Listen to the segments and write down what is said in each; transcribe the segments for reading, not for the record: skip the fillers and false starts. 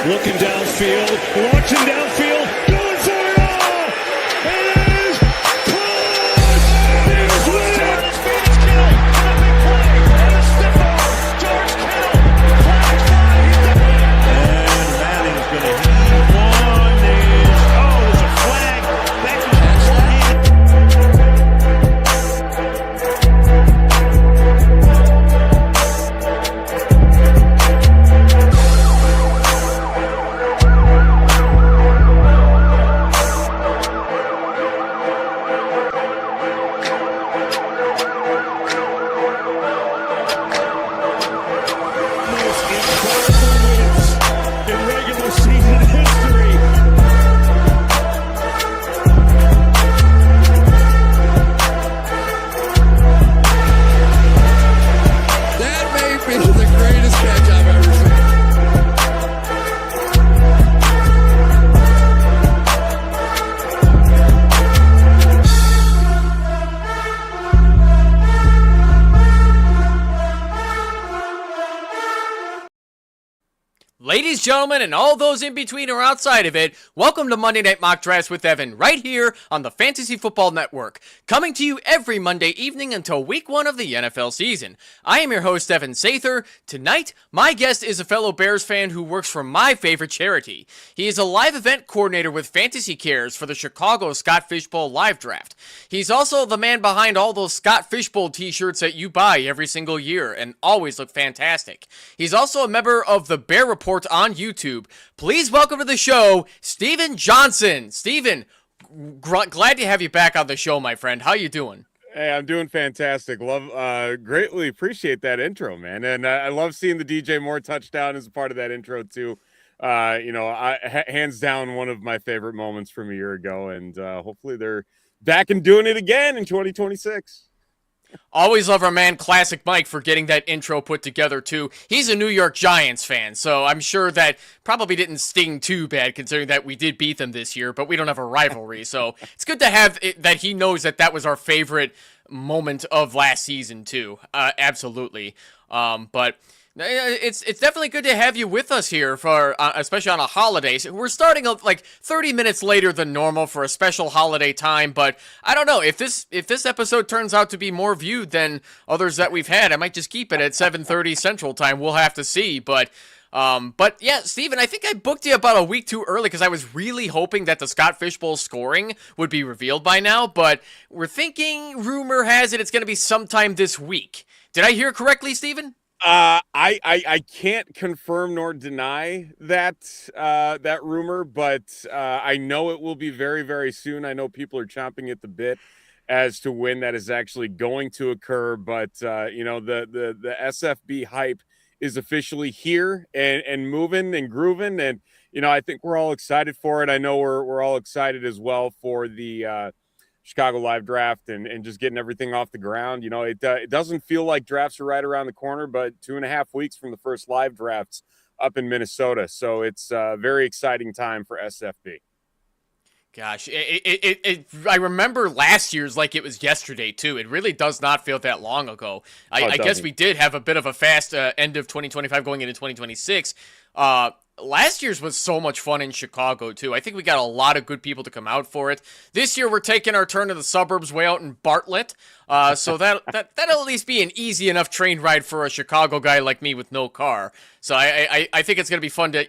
looking downfield, launching downfield, going for it all! It is close! It is winning! His feet is Kittle, a big play, and a stiff arm, George Kittle, flag fly, and Manning's going to heave one, there's a flag, that was one hand. Ladies, gentlemen, and all those in between or outside of it, welcome to Monday Night Mock Drafts with Evan, right here on the Fantasy Football Network, coming to you every Monday evening until week 1 of the NFL season. I am your host, Evan Sather. Tonight, my guest is a fellow Bears fan who works for my favorite charity. He is a live event coordinator with Fantasy Cares for the Chicago Scott Fish Bowl live draft. He's also the man behind all those Scott Fish Bowl t-shirts that you buy every single year and always look fantastic. He's also a member of the Bear Report on YouTube. Please welcome to the show, Steven Johnson. Steven, glad to have you back on the show, my friend. How you doing? Hey, I'm doing fantastic. Greatly appreciate that intro, man. And I love seeing the DJ Moore touchdown as a part of that intro too. Hands down, one of my favorite moments from a year ago. And hopefully they're back and doing it again in 2026. Always love our man Classic Mike for getting that intro put together too. He's a New York Giants fan, so I'm sure that probably didn't sting too bad considering that we did beat them this year, but we don't have a rivalry. So it's good to have it, that he knows that was our favorite moment of last season too. Absolutely. But it's definitely good to have you with us here for especially on a holiday. So we're starting like 30 minutes later than normal for a special holiday time, but I don't know if this episode turns out to be more viewed than others that we've had. I might just keep it at 7:30 Central Time. We'll have to see, but yeah, Steven, I think I booked you about a week too early because I was really hoping that the Scott Fish Bowl scoring would be revealed by now, but we're thinking, rumor has it, it's going to be sometime this week. Did I hear correctly, Steven? I can't confirm nor deny that rumor, but I know it will be very, very soon. I know people are chomping at the bit as to when that is actually going to occur, but the SFB hype is officially here and moving and grooving, and I think we're all excited for it. I know we're all excited as well for the Chicago live draft and just getting everything off the ground. It doesn't feel like drafts are right around the corner, but 2.5 weeks from the first live drafts up in Minnesota. So it's a very exciting time for SFB. Gosh, I remember last year's like it was yesterday too. It really does not feel that long ago. I guess we did have a bit of a fast end of 2025 going into 2026. Last year's was so much fun in Chicago, too. I think we got a lot of good people to come out for it. This year, we're taking our turn to the suburbs way out in Bartlett. So that'll at least be an easy enough train ride for a Chicago guy like me with no car. So I think it's going to be fun to,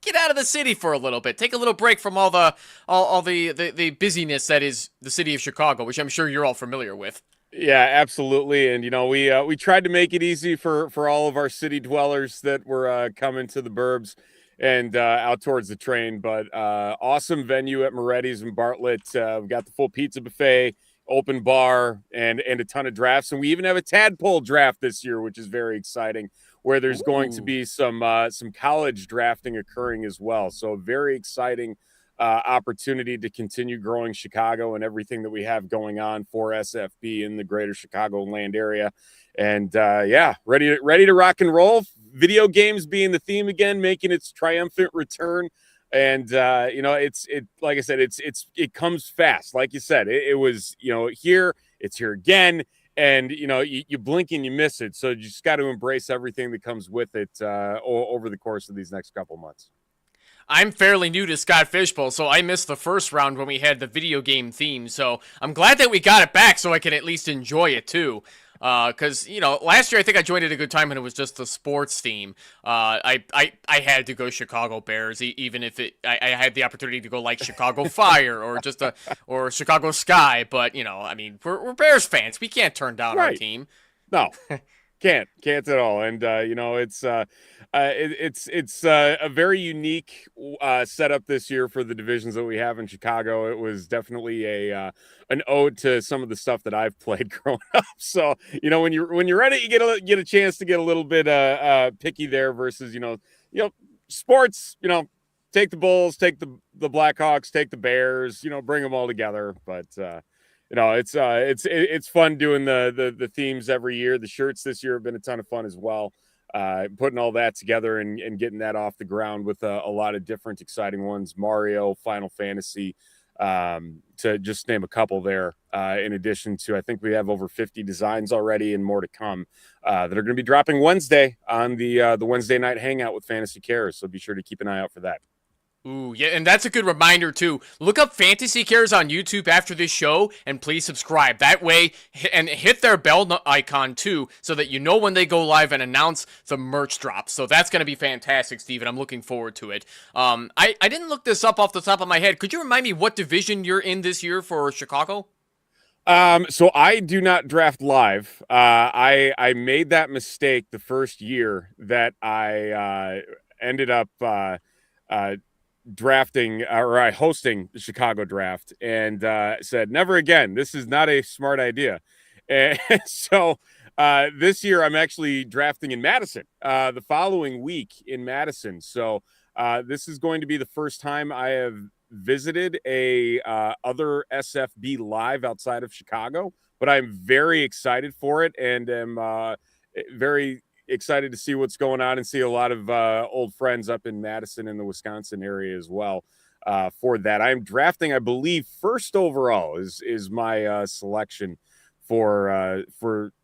get out of the city for a little bit. Take a little break from all the busyness that is the city of Chicago, which I'm sure you're all familiar with. Yeah, absolutely. And, we tried to make it easy for all of our city dwellers that were coming to the burbs and out towards the train. But awesome venue at Moretti's in Bartlett. We've got the full pizza buffet, open bar, and a ton of drafts. And we even have a tadpole draft this year, which is very exciting, where there's going to be some college drafting occurring as well. So very exciting opportunity to continue growing Chicago and everything that we have going on for SFB in the greater Chicagoland area. And ready to rock and roll. Video games being the theme again, making its triumphant return. And like I said, it comes fast. Like you said, it was here, it's here again. And you blink and you miss it. So you just got to embrace everything that comes with it over the course of these next couple months. I'm fairly new to Scott Fishbowl, so I missed the first round when we had the video game theme. So I'm glad that we got it back so I can at least enjoy it too. Because last year I think I joined at a good time when it was just the sports theme. I had to go Chicago Bears, even if I had the opportunity to go like Chicago Fire or Chicago Sky. But I mean, we're Bears fans. We can't turn down our team. No, can't at all. And it's a very unique setup this year for the divisions that we have in Chicago. It was definitely an ode to some of the stuff that I've played growing up. So when you're ready, you get a chance to get a little bit picky there versus sports. Take the Bulls, take the Blackhawks, take the Bears. Bring them all together. But it's fun doing the themes every year. The shirts this year have been a ton of fun as well. Putting all that together and getting that off the ground with a lot of different exciting ones. Mario, Final Fantasy, to just name a couple there. In addition to, I think we have over 50 designs already and more to come that are going to be dropping Wednesday on the Wednesday night hangout with Fantasy Cares. So be sure to keep an eye out for that. Ooh, yeah, and that's a good reminder, too. Look up Fantasy Cares on YouTube after this show, and please subscribe. That way, and hit their bell icon, too, so that you know when they go live and announce the merch drop. So that's going to be fantastic, Steven. I'm looking forward to it. I didn't look this up off the top of my head. Could you remind me what division you're in this year for Chicago? So I do not draft live. I made that mistake the first year that I ended up drafting or hosting the Chicago draft and said never again. This is not a smart idea. And so this year I'm actually drafting in Madison the following week in Madison. So this is going to be the first time I have visited a other SFB live outside of Chicago, but I'm very excited for it and am very excited to see what's going on and see a lot of old friends up in Madison and the Wisconsin area as well for that. I'm drafting, I believe, first overall is my selection for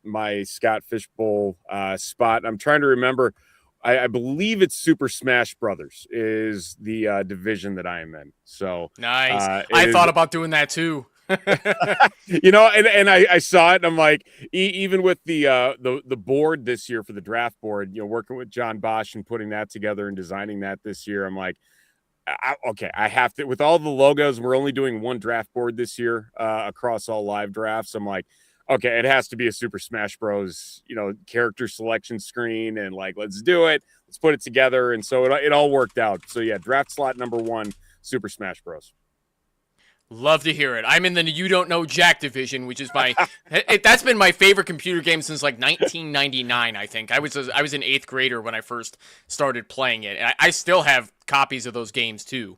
my Scott Fishbowl spot. I'm trying to remember. I believe it's Super Smash Brothers is the division that I am in. So nice. I thought about doing that too. And I saw it and I'm like, even with the board this year for the draft board, working with John Bosch and putting that together and designing that this year, I'm like, okay, I have to, with all the logos, we're only doing one draft board this year across all live drafts. I'm like, okay, it has to be a Super Smash Bros, character selection screen and like, let's do it. Let's put it together. And so it all worked out. So yeah, draft slot number 1, Super Smash Bros. Love to hear it. I'm in the You Don't Know Jack division, which is that's been my favorite computer game since like 1999, I think. I was an 8th grader when I first started playing it. And I still have copies of those games too.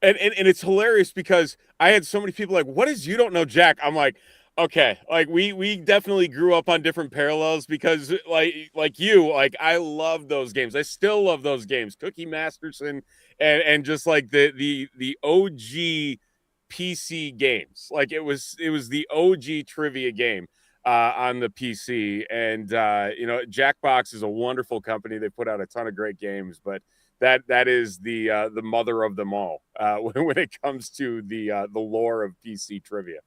And it's hilarious because I had so many people like, what is You Don't Know Jack? I'm like, okay, like we definitely grew up on different parallels because like you, like I love those games. I still love those games. Cookie Masterson and just like the OG PC games. Like it was the OG trivia game on the PC. And Jackbox is a wonderful company. They put out a ton of great games, but that is the mother of them all when it comes to the lore of PC trivia.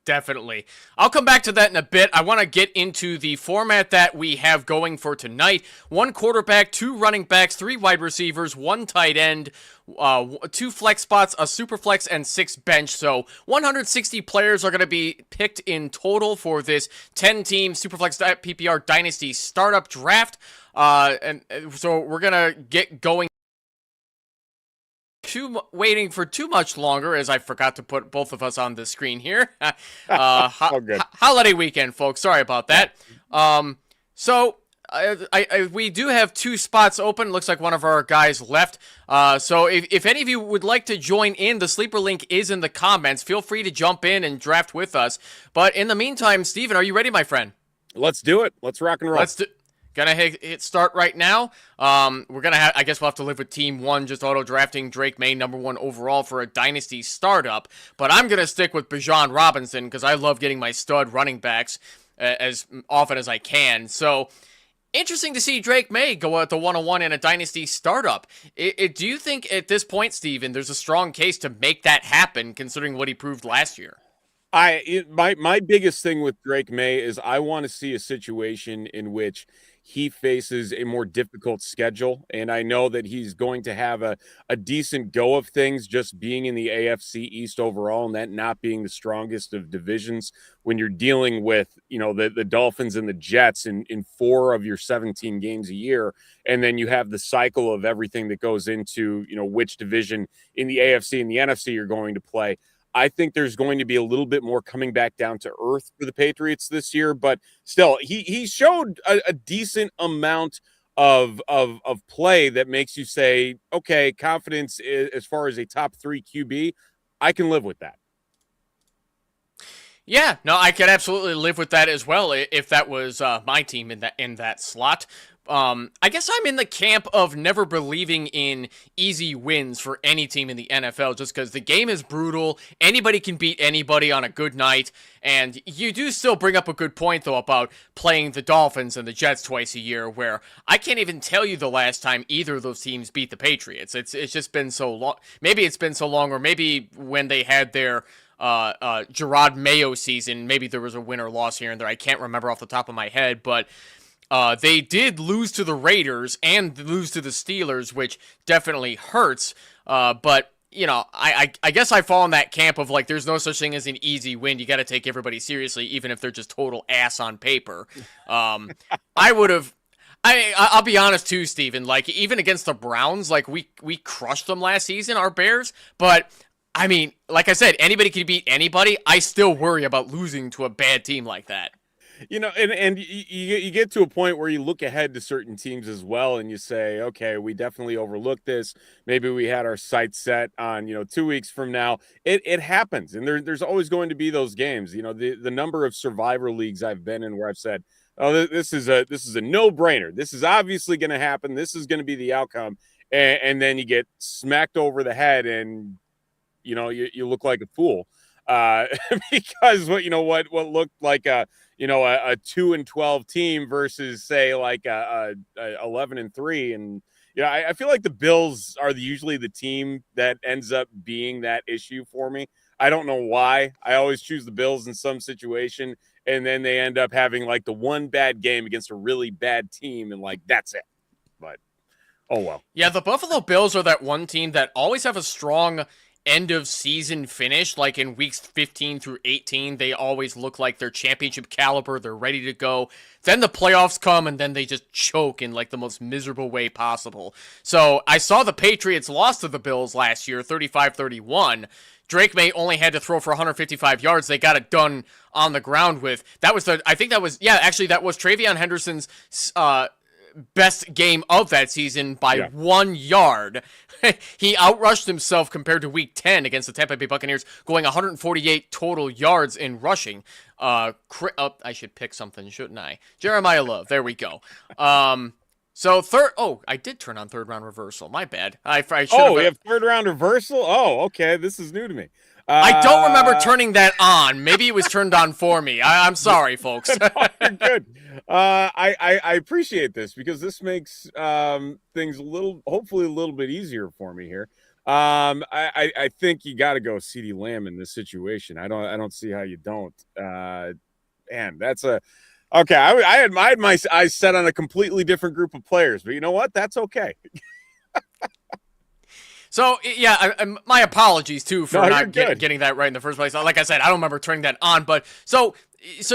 Definitely. I'll come back to that in a bit. I want to get into the format that we have going for tonight. 1 quarterback, 2 running backs, 3 wide receivers, 1 tight end, 2 flex spots, a super flex, and 6 bench. So 160 players are going to be picked in total for this 10-team SuperFlex PPR Dynasty startup draft. And so we're going to get going. Waiting for too much longer, as I forgot to put both of us on the screen here. Holiday weekend, folks. Sorry about that. So we do have 2 spots open. Looks like one of our guys left. So if any of you would like to join in, the sleeper link is in the comments. Feel free to jump in and draft with us. But in the meantime, Steven, are you ready, my friend? Let's do it. Let's rock and roll. Gonna hit start right now. We're gonna I guess we'll have to live with team 1, just auto drafting Drake May #1 overall for a dynasty startup. But I'm gonna stick with Bijan Robinson because I love getting my stud running backs as often as I can. So Interesting to see Drake May go out the 101 in a Dynasty startup. Do you think at this point, Steven, there's a strong case to make that happen, considering what he proved last year? My biggest thing with Drake May is I want to see a situation in which he faces a more difficult schedule. And I know that he's going to have a decent go of things just being in the AFC East overall, and that not being the strongest of divisions when you're dealing with, the Dolphins and the Jets in 4 of your 17 games a year. And then you have the cycle of everything that goes into, which division in the AFC and the NFC you're going to play. I think there's going to be a little bit more coming back down to earth for the Patriots this year, but still, he showed a decent amount of play that makes you say, okay, confidence as far as a top 3 QB, I can live with that. Yeah, no, I could absolutely live with that as well if that was my team in that slot. I guess I'm in the camp of never believing in easy wins for any team in the NFL just because the game is brutal. Anybody can beat anybody on a good night. And you do still bring up a good point, though, about playing the Dolphins and the Jets twice a year, where I can't even tell you the last time either of those teams beat the Patriots. It's just been so long. Maybe it's been so long, or maybe when they had their Gerard Mayo season, maybe there was a win or loss here and there. I can't remember off the top of my head, but they did lose to the Raiders and lose to the Steelers, which definitely hurts. But, I guess I fall in that camp of like, there's no such thing as an easy win. You got to take everybody seriously, even if they're just total ass on paper. I'll be honest too, Steven, like even against the Browns, like we crushed them last season, our Bears, but I mean, like I said, anybody can beat anybody. I still worry about losing to a bad team like that. And you get to a point where you look ahead to certain teams as well, and you say, okay, we definitely overlooked this. Maybe we had our sights set on, 2 weeks from now. It happens, and there's always going to be those games. The number of Survivor leagues I've been in where I've said, oh, this is a no-brainer. This is obviously going to happen. This is going to be the outcome, and then you get smacked over the head, and you look like a fool because what looked like a 2-12 team versus say like a 11-3, and I feel like the Bills are usually the team that ends up being that issue for me. I don't know why. I always choose the Bills in some situation, and then they end up having like the one bad game against a really bad team, and like that's it. But oh well. Yeah, the Buffalo Bills are that one team that always have a strong end of season finish, like in weeks 15 through 18, they always look like they're championship caliber, they're ready to go. Then the playoffs come and then they just choke in like the most miserable way possible. So I saw the Patriots lost to the Bills last year, 35-31. Drake May only had to throw for 155 yards. They got it done on the ground with. That was Travion Henderson's best game of that season by 1 yard. He outrushed himself compared to week 10 against the Tampa Bay Buccaneers, going 148 total yards in rushing. I should pick something, shouldn't I? Jeremiah Love. There we go. So I did turn on third round reversal. My bad. I should have. We have third round reversal? Oh, okay. This is new to me. I don't remember turning that on. Maybe it was turned on for me. I'm sorry, folks. You're good. I appreciate this because this makes things hopefully a little bit easier for me here. I think you got to go CeeDee Lamb in this situation. I don't see how you don't. Man, that's okay. I had my eyes set on a completely different group of players, but you know what? That's okay. So, yeah, my apologies, too, for not getting that right in the first place. Like I said, I don't remember turning that on. But so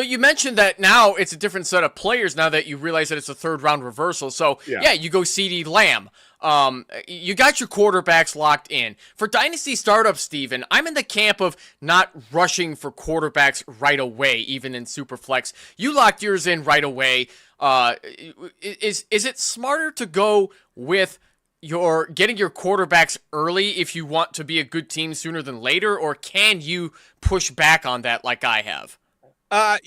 you mentioned that now it's a different set of players now that you realize that it's a third-round reversal. So, yeah you go CeeDee Lamb. You got your quarterbacks locked in. For Dynasty startups, Steven, I'm in the camp of not rushing for quarterbacks right away, even in SuperFlex. You locked yours in right away. Is it smarter to go with you're getting your quarterbacks early if you want to be a good team sooner than later, or can you push back on that like I have? I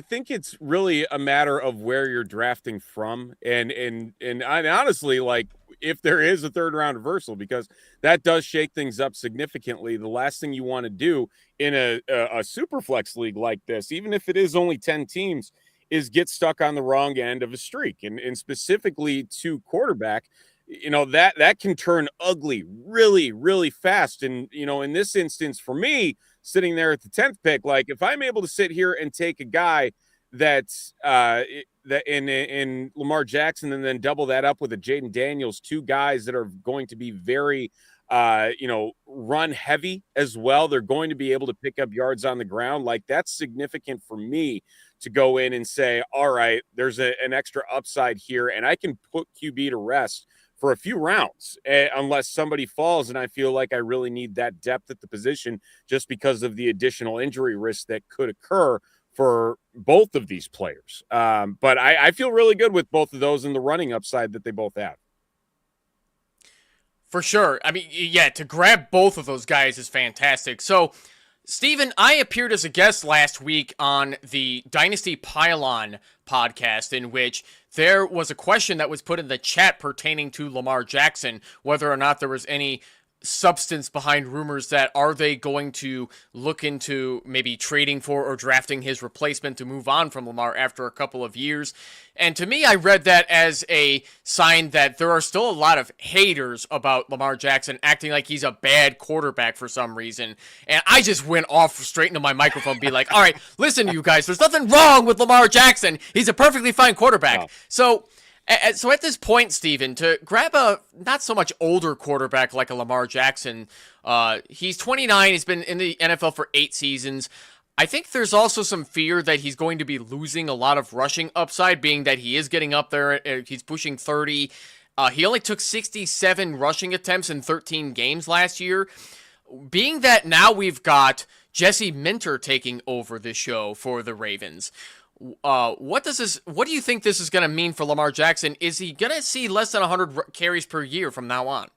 think it's really a matter of where you're drafting from, and honestly, like if there is a third round reversal, because that does shake things up significantly. The last thing you want to do in a super flex league like this, even if it is only 10 teams, is have a quarterback that is just completely unproductive. And I think that is get stuck on the wrong end of a streak, and specifically to quarterback, that can turn ugly really, really fast. And in this instance, for me, sitting there at the 10th pick, like if I'm able to sit here and take a guy that's that in Lamar Jackson and then double that up with a Jaden Daniels, two guys that are going to be very run heavy as well. They're going to be able to pick up yards on the ground. Like that's significant for me to go in and say, all right, there's an extra upside here, and I can put QB to rest for a few rounds, unless somebody falls, and I feel like I really need that depth at the position just because of the additional injury risk that could occur for both of these players. But I feel really good with both of those and the running upside that they both have. For sure. I mean, yeah, to grab both of those guys is fantastic. So, Steven, I appeared as a guest last week on the Dynasty Pylon podcast, in which there was a question that was put in the chat pertaining to Lamar Jackson, whether or not there was any substance behind rumors that are they going to look into maybe trading for or drafting his replacement to move on from Lamar after a couple of years. And to me, I read that as a sign that there are still a lot of haters about Lamar Jackson acting like he's a bad quarterback for some reason. And I just went off straight into my microphone, be like, all right, listen, you guys, there's nothing wrong with Lamar Jackson. He's a perfectly fine quarterback. Wow. So at this point, Steven, to grab a not so much older quarterback like a Lamar Jackson, he's 29, he's been in the NFL for 8 seasons. I think there's also some fear that he's going to be losing a lot of rushing upside, being that he is getting up there, he's pushing 30. He only took 67 rushing attempts in 13 games last year. Being that now we've got Jesse Minter taking over the show for the Ravens, what do you think this is going to mean for Lamar Jackson? Is he going to see less than 100 carries per year from now on?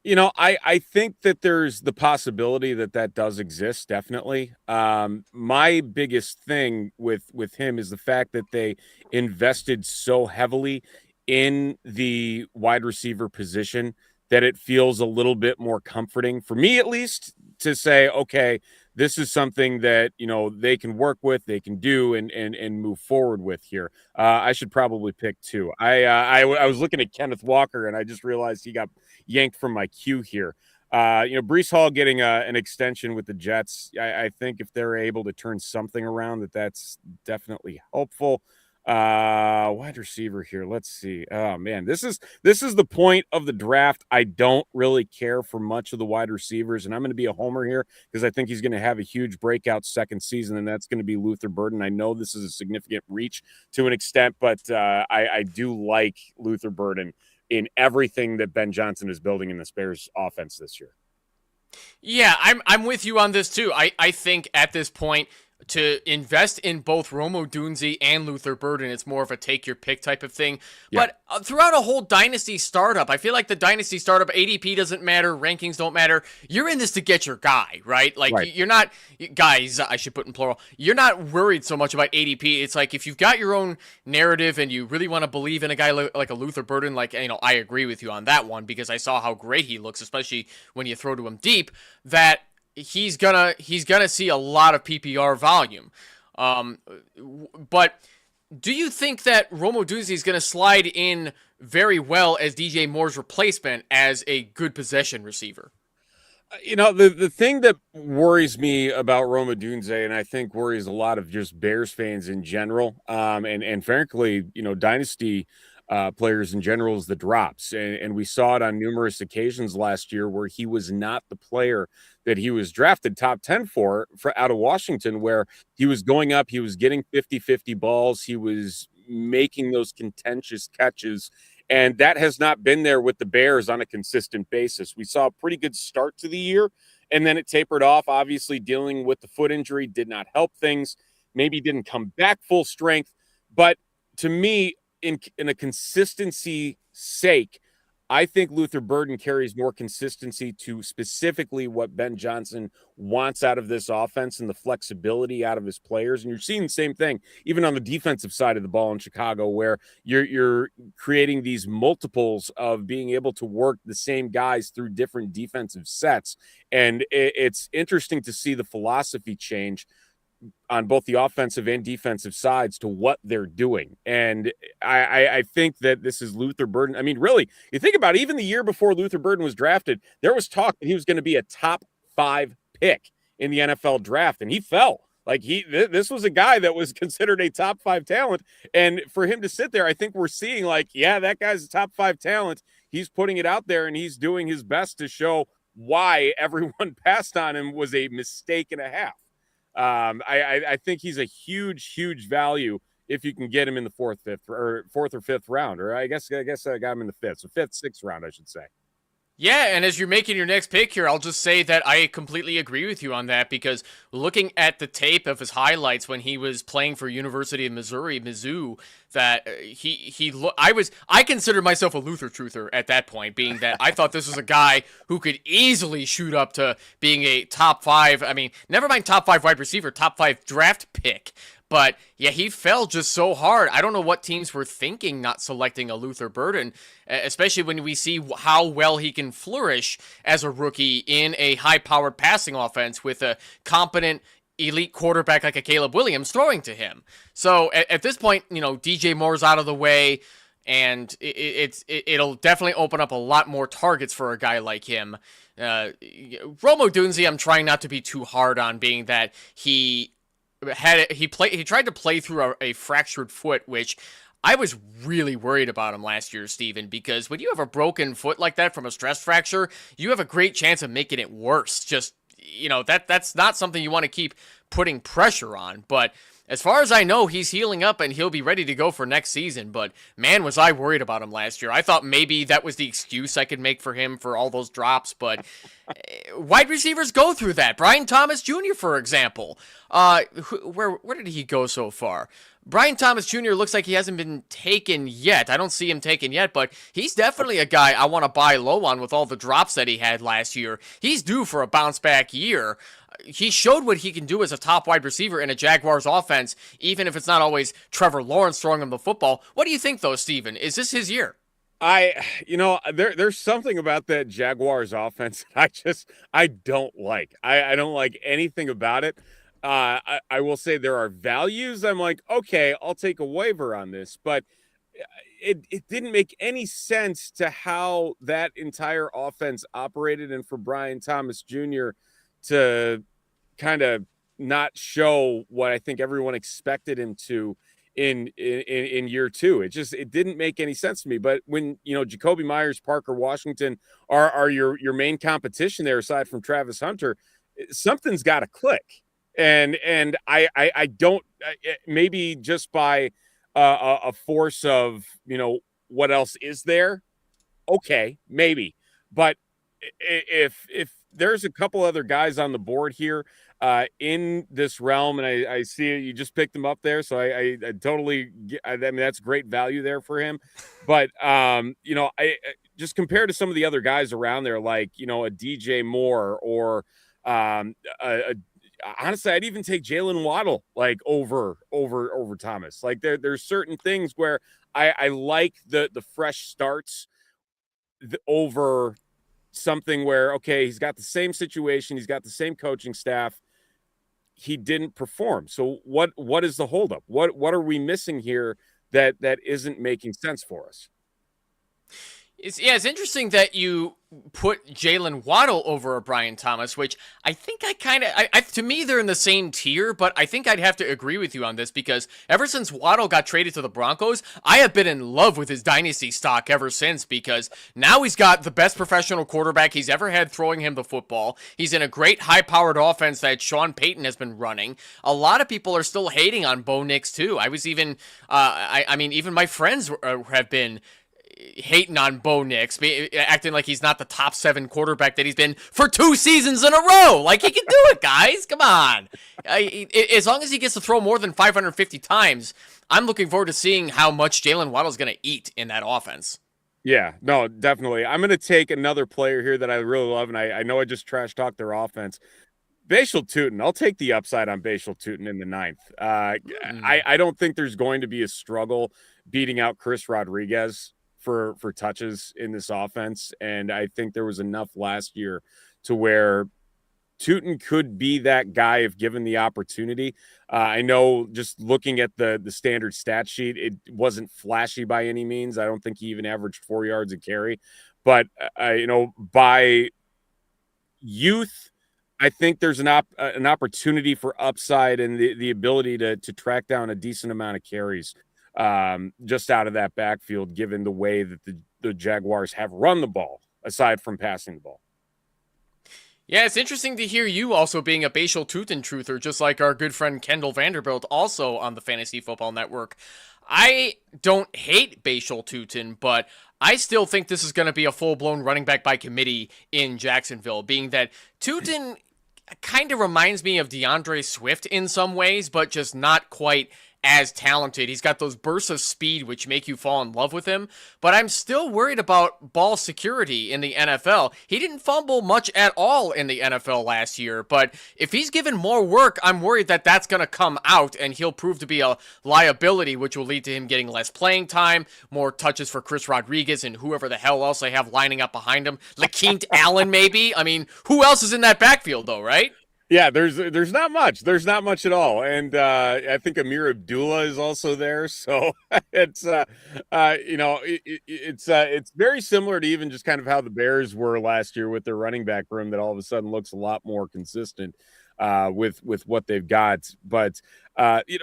I think that there's the possibility that does exist, definitely. My biggest thing with him is the fact that they invested so heavily in the wide receiver position that it feels a little bit more comforting, for me at least, to say, okay, this is something that, they can work with, they can do and move forward with here. I should probably pick 2. I was looking at Kenneth Walker, and I just realized he got yanked from my queue here. Breece Hall getting an extension with the Jets. I think if they're able to turn something around, that's definitely helpful. Wide receiver here. Let's see. Oh man, this is the point of the draft. I don't really care for much of the wide receivers, and I'm going to be a homer here because I think he's going to have a huge breakout second season, and that's going to be Luther Burden. I know this is a significant reach to an extent, but I do like Luther Burden in everything that Ben Johnson is building in the Bears offense this year. Yeah, I'm with you on this too. I think at this point, to invest in both Rome Odunze and Luther Burden, it's more of a take your pick type of thing. Yeah. But throughout a whole dynasty startup, I feel like the dynasty startup, ADP doesn't matter, rankings don't matter. You're in this to get your guy, right? Like right. You're not, guys, I should put in plural, you're not worried so much about ADP. It's like if you've got your own narrative and you really want to believe in a guy like a Luther Burden, like, I agree with you on that one because I saw how great he looks, especially when you throw to him deep, that he's gonna see a lot of PPR volume. But do you think that Rome Odunze is going to slide in very well as DJ Moore's replacement as a good possession receiver? The thing that worries me about Rome Odunze, and I think worries a lot of just Bears fans in general, and frankly, Dynasty players in general, is the drops. And we saw it on numerous occasions last year where he was not the player that he was drafted top 10 for out of Washington, where he was going up, he was getting 50-50 balls, he was making those contentious catches. And that has not been there with the Bears on a consistent basis. We saw a pretty good start to the year, and then it tapered off. Obviously, dealing with the foot injury did not help things. Maybe didn't come back full strength. But to me, in a consistency sake, I think Luther Burden carries more consistency to specifically what Ben Johnson wants out of this offense and the flexibility out of his players. And you're seeing the same thing even on the defensive side of the ball in Chicago, where you're creating these multiples of being able to work the same guys through different defensive sets. And it's interesting to see the philosophy change on both the offensive and defensive sides to what they're doing. And I think that this is Luther Burden. I mean, really, you think about it, even the year before Luther Burden was drafted, there was talk that he was going to be a top 5 pick in the NFL draft, and he fell. Like this was a guy that was considered a top 5 talent. And for him to sit there, I think we're seeing like, yeah, that guy's a top 5 talent. He's putting it out there and he's doing his best to show why everyone passed on him was a mistake and a half. I think he's a huge value if you can get him in the fourth or fifth round, or I guess I got him in the fifth, so fifth, sixth round, I should say. Yeah, and as you're making your next pick here, I'll just say that I completely agree with you on that, because looking at the tape of his highlights when he was playing for University of Missouri, Mizzou, that I considered myself a Luther truther at that point, being that I thought this was a guy who could easily shoot up to being a top 5, I mean, never mind top 5 wide receiver, top 5 draft pick. But yeah, he fell just so hard. I don't know what teams were thinking not selecting a Luther Burden, especially when we see how well he can flourish as a rookie in a high-powered passing offense with a competent elite quarterback like a Caleb Williams throwing to him. So at this point, DJ Moore's out of the way, and it'll definitely open up a lot more targets for a guy like him. Rome Odunze, I'm trying not to be too hard on, being that he tried to play through a fractured foot, which I was really worried about him last year, Steven, because when you have a broken foot like that from a stress fracture, you have a great chance of making it worse. Just, that's not something you want to keep putting pressure on. But as far as I know, he's healing up and he'll be ready to go for next season. But man, was I worried about him last year. I thought maybe that was the excuse I could make for him for all those drops. But wide receivers go through that. Brian Thomas Jr., for example. Where did he go so far? Brian Thomas Jr. looks like he hasn't been taken yet. I don't see him taken yet, but he's definitely a guy I want to buy low on with all the drops that he had last year. He's due for a bounce back year. He showed what he can do as a top wide receiver in a Jaguars offense, even if it's not always Trevor Lawrence throwing him the football. What do you think, though, Steven? Is this his year? There's something about that Jaguars offense that I don't like. I don't like anything about it. I will say there are values. I'm like, okay, I'll take a waiver on this, but it didn't make any sense to how that entire offense operated, and for Brian Thomas Jr. to kind of not show what I think everyone expected him to in year 2. It didn't make any sense to me. But when Jacoby Myers, Parker Washington are your main competition there, aside from Travis Hunter, something's got to click. And I don't, maybe just by a force of what else is there, okay, maybe. But if there's a couple other guys on the board here in this realm, and I see it, you just picked them up there, so I totally I mean, that's great value there for him. But I just compared to some of the other guys around there, like a DJ Moore or honestly, I'd even take Jalen Waddle like over Thomas. Like there's certain things where I like the fresh starts over something where, okay, he's got the same situation, he's got the same coaching staff, he didn't perform. So what is the holdup? What are we missing here that isn't making sense for us? It's interesting that you put Jalen Waddle over a Brian Thomas, which I think to me, they're in the same tier, but I think I'd have to agree with you on this, because ever since Waddle got traded to the Broncos, I have been in love with his dynasty stock ever since, because now he's got the best professional quarterback he's ever had throwing him the football. He's in a great high-powered offense that Sean Payton has been running. A lot of people are still hating on Bo Nix, too. I was even, even my friends have been hating on Bo Nix, acting like he's not the top 7 quarterback that he's been for 2 seasons in a row. Like, he can do it, guys. Come on. As long as he gets to throw more than 550 times, I'm looking forward to seeing how much Jalen Waddle's going to eat in that offense. Yeah, no, definitely. I'm going to take another player here that I really love, and I know I just trash talked their offense. Bashal Tutin. I'll take the upside on Bashal Tutin in the 9th. I don't think there's going to be a struggle beating out Chris Rodriguez for touches in this offense. And I think there was enough last year to where Tootin could be that guy if given the opportunity. I know just looking at the standard stat sheet, it wasn't flashy by any means. I don't think he even averaged 4 yards a carry, but by youth, I think there's an opportunity for upside and the ability to track down a decent amount of carries just out of that backfield, given the way that the Jaguars have run the ball, aside from passing the ball. Yeah, it's interesting to hear you also being a Bashal Tootin truther, just like our good friend Kendall VanDerBilt, also on the Fantasy Football Network. I don't hate Bashal Tootin, but I still think this is going to be a full-blown running back by committee in Jacksonville, being that Tootin kind of reminds me of DeAndre Swift in some ways, but just not quite as talented. He's got those bursts of speed which make you fall in love with him, but I'm still worried about ball security in the NFL. He didn't fumble much at all in the NFL last year, but if he's given more work, I'm worried that that's going to come out and he'll prove to be a liability, which will lead to him getting less playing time, more touches for Chris Rodriguez and whoever the hell else they have lining up behind him. LaKeith Allen, maybe? I mean, who else is in that backfield, though, right? Yeah, there's not much. There's not much at all, and I think Amir Abdullah is also there. So it's it's very similar to even just kind of how the Bears were last year with their running back room that all of a sudden looks a lot more consistent with what they've got. But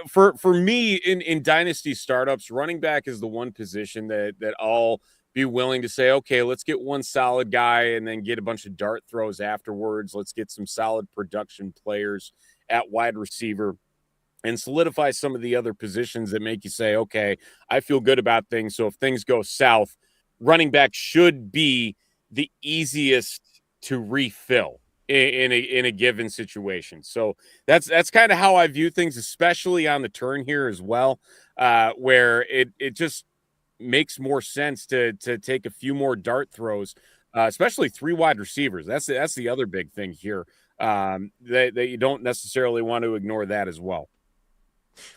for me in dynasty startups, running back is the one position that I'll be willing to say, okay, let's get one solid guy and then get a bunch of dart throws afterwards. Let's get some solid production players at wide receiver and solidify some of the other positions that make you say, okay, I feel good about things. So if things go south, running back should be the easiest to refill in a given situation. So that's kind of how I view things, especially on the turn here as well, where it just makes more sense to take a few more dart throws, especially 3 wide receivers. That's the other big thing here. That you don't necessarily want to ignore that as well.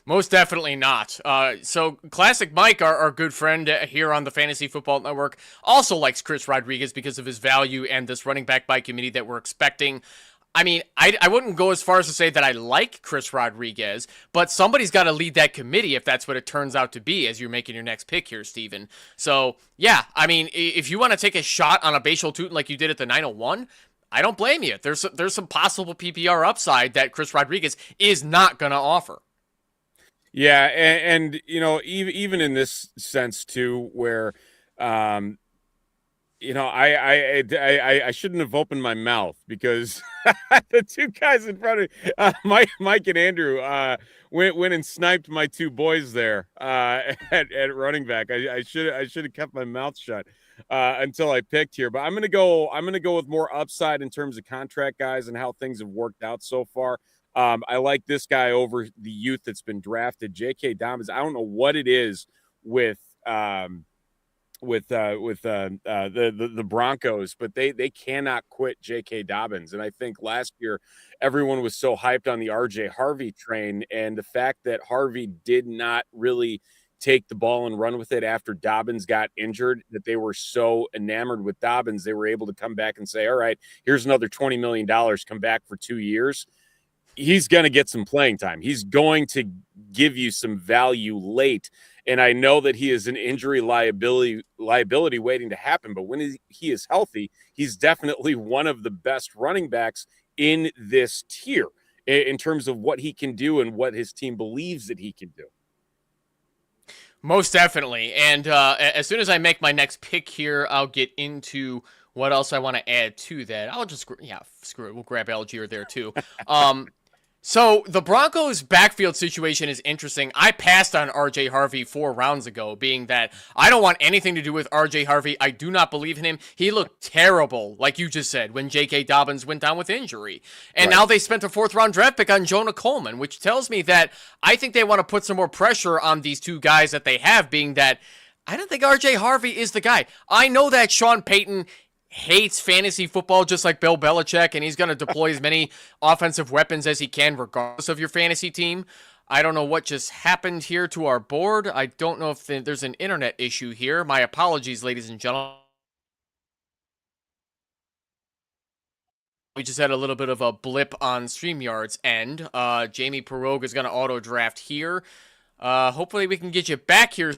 Most definitely not. So Classic Mike, our good friend here on the Fantasy Football Network, also likes Chris Rodriguez because of his value and this running back by committee that we're expecting. I mean, I wouldn't go as far as to say that I like Chris Rodriguez, but somebody's got to lead that committee if that's what it turns out to be as you're making your next pick here, Steven. So, yeah, I mean, if you want to take a shot on a Bashal Tootin like you did at the 901, I don't blame you. There's some possible PPR upside that Chris Rodriguez is not going to offer. Yeah, and even in this sense too, where I shouldn't have opened my mouth because the two guys in front of Mike and Andrew went and sniped my two boys there at running back. I should have kept my mouth shut until I picked here. But I'm gonna go with more upside in terms of contract guys and how things have worked out so far. I like this guy over the youth that's been drafted, J.K. Dobbins. I don't know what it is with the Broncos, but they cannot quit J.K. Dobbins. And I think last year everyone was so hyped on the R.J. Harvey train, and the fact that Harvey did not really take the ball and run with it after Dobbins got injured, that they were so enamored with Dobbins, they were able to come back and say, all right, here's another $20 million, come back for 2 years. He's going to get some playing time. He's going to give you some value late. And I know that he is an injury liability waiting to happen. But when he is healthy, he's definitely one of the best running backs in this tier in terms of what he can do and what his team believes that he can do. Most definitely. And as soon as I make my next pick here, I'll get into what else I want to add to that. I'll just, screw it. We'll grab Algier there too. So the Broncos' backfield situation is interesting. I passed on R.J. Harvey 4 rounds ago, being that I don't want anything to do with R.J. Harvey. I do not believe in him. He looked terrible, like you just said, when J.K. Dobbins went down with injury. And Now they spent a 4th-round draft pick on Jonah Coleman, which tells me that I think they want to put some more pressure on these two guys that they have, being that I don't think R.J. Harvey is the guy. I know that Sean Payton hates fantasy football just like Bill Belichick, and he's going to deploy as many offensive weapons as he can regardless of your fantasy team. I don't know what just happened here to our board. I don't know if there's an internet issue here. My apologies, ladies and gentlemen. We just had a little bit of a blip on StreamYard's end. Jamie Perogue is going to auto draft here. Hopefully we can get you back here.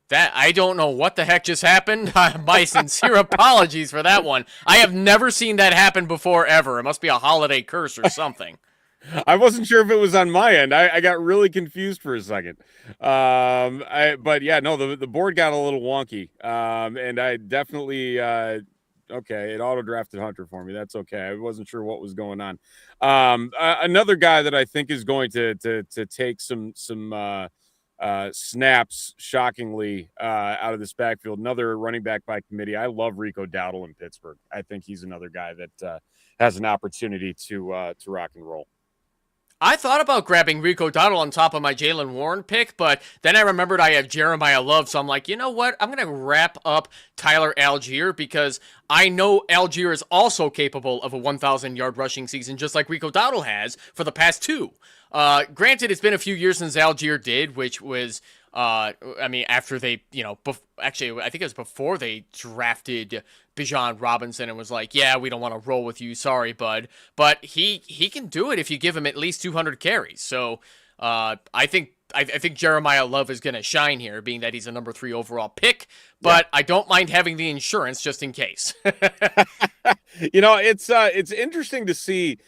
That I don't know what the heck just happened. My sincere apologies for that one. I have never seen that happen before ever. It must be a holiday curse or something. I wasn't sure if it was on my end. I got really confused for a second. But yeah, no, the board got a little wonky. And I definitely okay, it auto drafted Hunter for me. That's okay. I wasn't sure what was going on. Another guy that I think is going to take some snaps, shockingly, out of this backfield. Another running back by committee. I love Rico Dowdle in Pittsburgh. I think he's another guy that has an opportunity to rock and roll. I thought about grabbing Rico Dowdle on top of my Jalen Warren pick, but then I remembered I have Jeremiah Love, so I'm like, you know what? I'm going to wrap up Tyler Algier because I know Algier is also capable of a 1,000-yard rushing season, just like Rico Dowdle has for the past two. Granted, it's been a few years since Algier did, which was, after they, actually, I think it was before they drafted Bijan Robinson and was like, yeah, we don't want to roll with you. Sorry, bud. But he can do it if you give him at least 200 carries. So I think Jeremiah Love is going to shine here, being that he's a number 3 overall pick. But yeah. I don't mind having the insurance just in case. It's interesting to see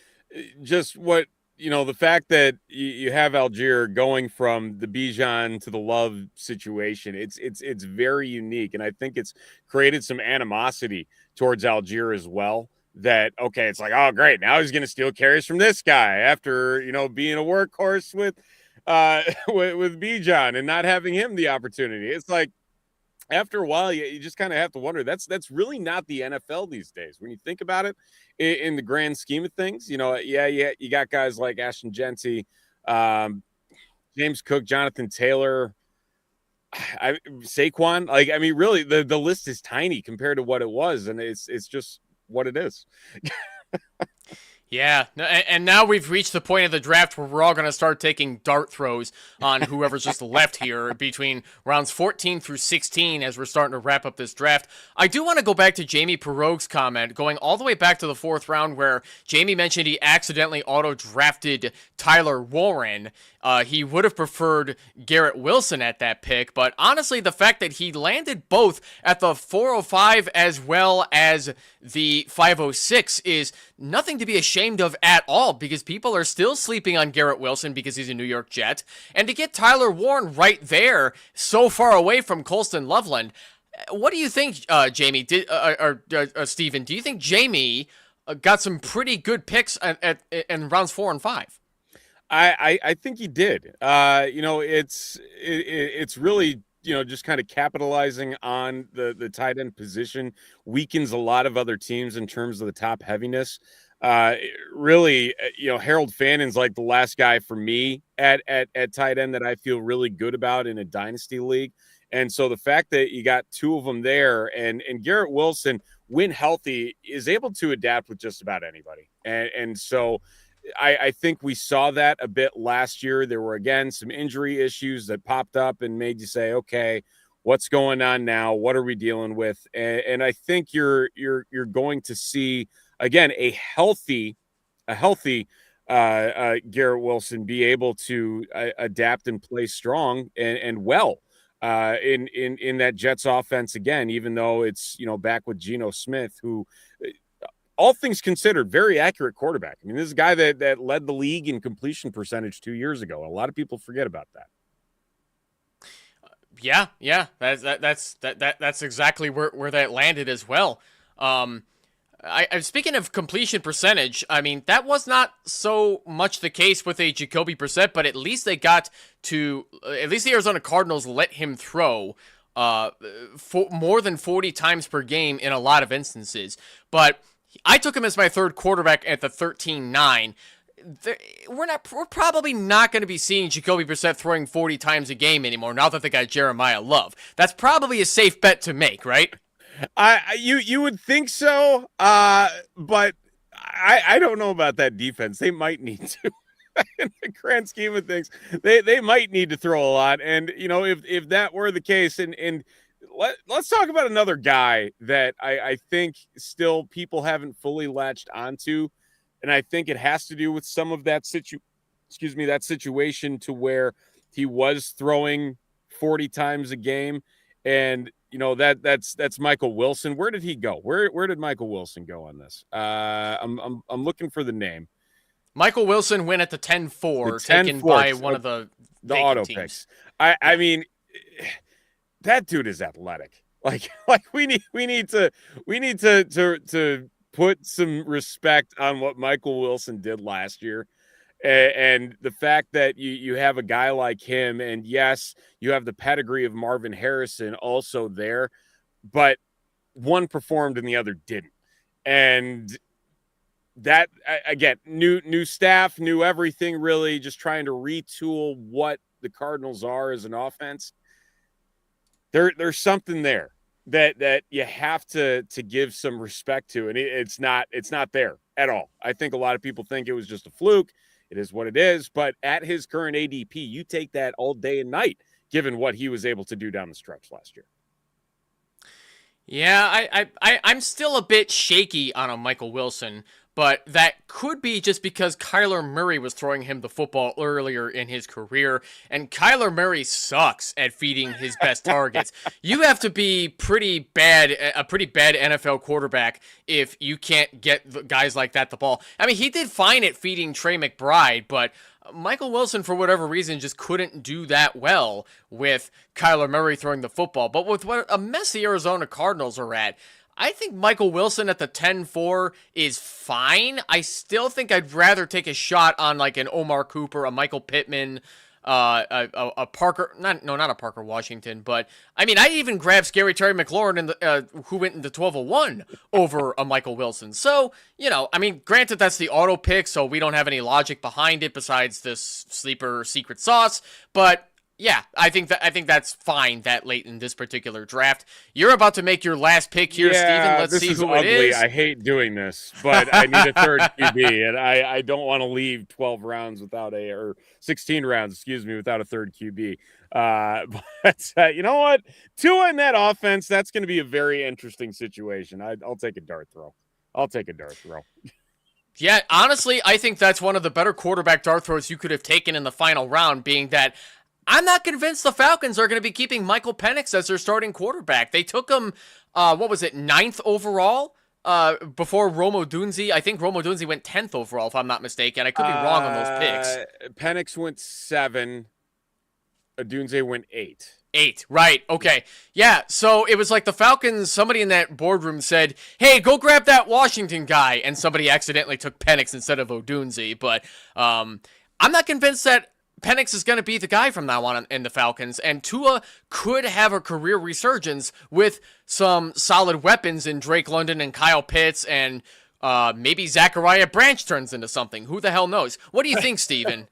just what, the fact that you have Algier going from the Bijan to the Love situation, it's very unique. And I think it's created some animosity towards Algier as well. That, okay, it's like, oh, great. Now he's going to steal carries from this guy after, being a workhorse with Bijan and not having him the opportunity. It's like, after a while, you just kind of have to wonder. That's really not the NFL these days. When you think about it, in the grand scheme of things, you got guys like Ashton Genty, James Cook, Jonathan Taylor, Saquon. Really, the list is tiny compared to what it was, and it's just what it is. Yeah, and now we've reached the point of the draft where we're all going to start taking dart throws on whoever's just left here between rounds 14 through 16 as we're starting to wrap up this draft. I do want to go back to Jamie Perogue's comment, going all the way back to the 4th round where Jamie mentioned he accidentally auto-drafted Tyler Warren. He would have preferred Garrett Wilson at that pick, but honestly, the fact that he landed both at the 405 as well as the 506 is nothing to be ashamed of at all, because people are still sleeping on Garrett Wilson because he's a New York Jet, and to get Tyler Warren right there, so far away from Colston Loveland, what do you think, Jamie? Steven? Do you think Jamie got some pretty good picks in rounds 4 and 5? I think he did. It's really, just kind of capitalizing on the tight end position weakens a lot of other teams in terms of the top heaviness. Really, Harold Fannon's like the last guy for me at tight end that I feel really good about in a dynasty league. And so the fact that you got 2 of them there and Garrett Wilson, when healthy, is able to adapt with just about anybody. And so I think we saw that a bit last year. There were, again, some injury issues that popped up and made you say, okay, what's going on now? What are we dealing with? And I think you're going to see, again, a healthy Garrett Wilson be able to adapt and play strong and well in that Jets offense again, even though it's, back with Geno Smith, who – all things considered, very accurate quarterback. I mean, this is a guy that led the league in completion percentage 2 years ago. A lot of people forget about that. Yeah, that's exactly where that landed as well. Speaking of completion percentage, I mean, that was not so much the case with a Jacoby Brissett, but at least the Arizona Cardinals let him throw for more than 40 times per game in a lot of instances. But I took him as my third quarterback at the 13-9. We're probably not going to be seeing Jacoby Brissett throwing 40 times a game anymore now that they got Jeremiah Love. That's probably a safe bet to make, right? You would think so, but I don't know about that defense. They might need to. In the grand scheme of things, they might need to throw a lot. And if that were the case, and let's talk about another guy that I think still people haven't fully latched onto, and I think it has to do with some of that situation to where he was throwing 40 times a game, and that's Michael Wilson. Where did he go? Where did Michael Wilson go on this? I'm looking for the name. Michael Wilson went at the 10-4, taken by one of the auto teams. picks. I mean, that dude is athletic. Like we need to put some respect on what Michael Wilson did last year. And the fact that you have a guy like him, and yes, you have the pedigree of Marvin Harrison also there, but one performed and the other didn't. And that, again, new staff, new everything, really just trying to retool what the Cardinals are as an offense. There's something there that you have to give some respect to, and it's not there at all. I think a lot of people think it was just a fluke. It is what it is, but at his current ADP, you take that all day and night, given what he was able to do down the stretch last year. Yeah, I'm still a bit shaky on a Michael Wilson, but that could be just because Kyler Murray was throwing him the football earlier in his career, and Kyler Murray sucks at feeding his best targets. You have to be a pretty bad NFL quarterback if you can't get guys like that the ball. I mean, he did fine at feeding Trey McBride, but Michael Wilson, for whatever reason, just couldn't do that well with Kyler Murray throwing the football. But with what a mess the Arizona Cardinals are at, I think Michael Wilson at the 10-4 is fine. I still think I'd rather take a shot on like an Omar Cooper, a Michael Pittman, a Parker, not a Parker Washington, but I mean, I even grabbed Scary Terry McLaurin who went into 12-1 over a Michael Wilson. So, I mean, granted that's the auto pick, so we don't have any logic behind it besides this sleeper secret sauce, but yeah, I think that's fine that late in this particular draft. You're about to make your last pick here, Steven. Let's see who ugly. it is. I hate doing this, but I need a third QB, and I don't want to leave 12 rounds or 16 rounds, without a third QB. But you know what? Tua in that offense, that's going to be a very interesting situation. I'll take a dart throw. Yeah, honestly, I think that's one of the better quarterback dart throws you could have taken in the final round, being that I'm not convinced the Falcons are going to be keeping Michael Penix as their starting quarterback. They took him, 9th overall before Rome Odunze. I think Rome Odunze went 10th overall, if I'm not mistaken. I could be wrong on those picks. Penix went 7. Odunze went 8. 8, right, okay. Yeah, so it was like the Falcons, somebody in that boardroom said, hey, go grab that Washington guy, and somebody accidentally took Penix instead of Odunze. But I'm not convinced that Penix is going to be the guy from now on in the Falcons, and Tua could have a career resurgence with some solid weapons in Drake London and Kyle Pitts, and maybe Zachariah Branch turns into something. Who the hell knows? What do you think, Steven?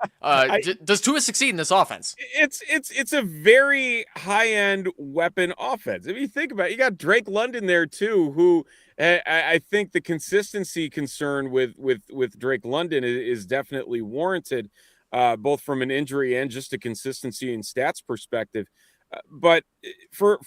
Does Tua succeed in this offense? It's a very high-end weapon offense. If you think about it, you got Drake London there too, who I think the consistency concern with Drake London is definitely warranted. Both from an injury and just a consistency and stats perspective. But for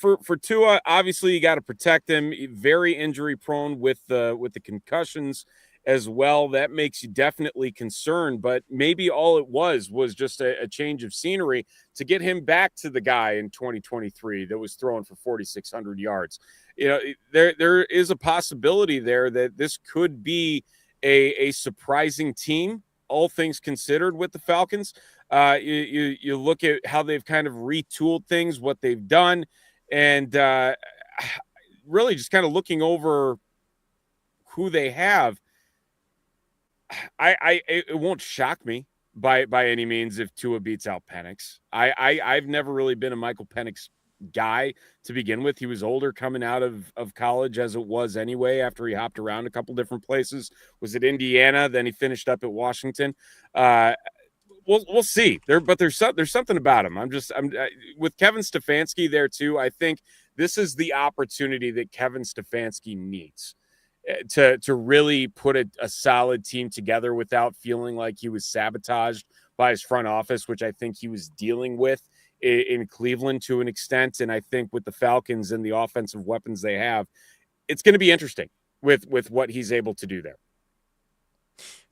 Tua, obviously you got to protect him. Very injury prone with the concussions as well. That makes you definitely concerned. But maybe all it was just a change of scenery to get him back to the guy in 2023 that was throwing for 4,600 yards. There is a possibility there that this could be a surprising team, all things considered, with the Falcons. You look at how they've kind of retooled things, what they've done, and really just kind of looking over who they have. It won't shock me by any means if Tua beats out Penix. I've never really been a Michael Penix guy to begin with. He was older coming out of college as it was anyway, after he hopped around a couple different places. Was at Indiana, then he finished up at Washington. We'll see there, but there's something about him. I'm with Kevin Stefanski there too. I think this is the opportunity that Kevin Stefanski needs to really put a solid team together without feeling like he was sabotaged by his front office, which I think he was dealing with in Cleveland to an extent. And I think with the Falcons and the offensive weapons they have, it's going to be interesting with what he's able to do there.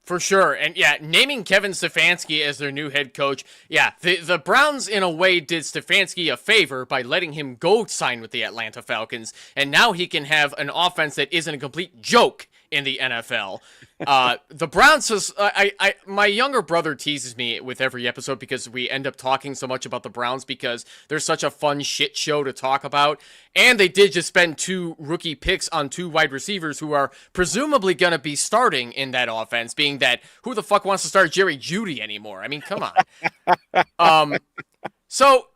For sure. And yeah, naming Kevin Stefanski as their new head coach, yeah, the Browns in a way did Stefanski a favor by letting him go sign with the Atlanta Falcons, and now he can have an offense that isn't a complete joke in the NFL. The Browns, my younger brother teases me with every episode because we end up talking so much about the Browns because they're such a fun shit show to talk about. And they did just spend 2 rookie picks on 2 wide receivers who are presumably going to be starting in that offense, being that who the fuck wants to start Jerry Jeudy anymore? I mean, come on. So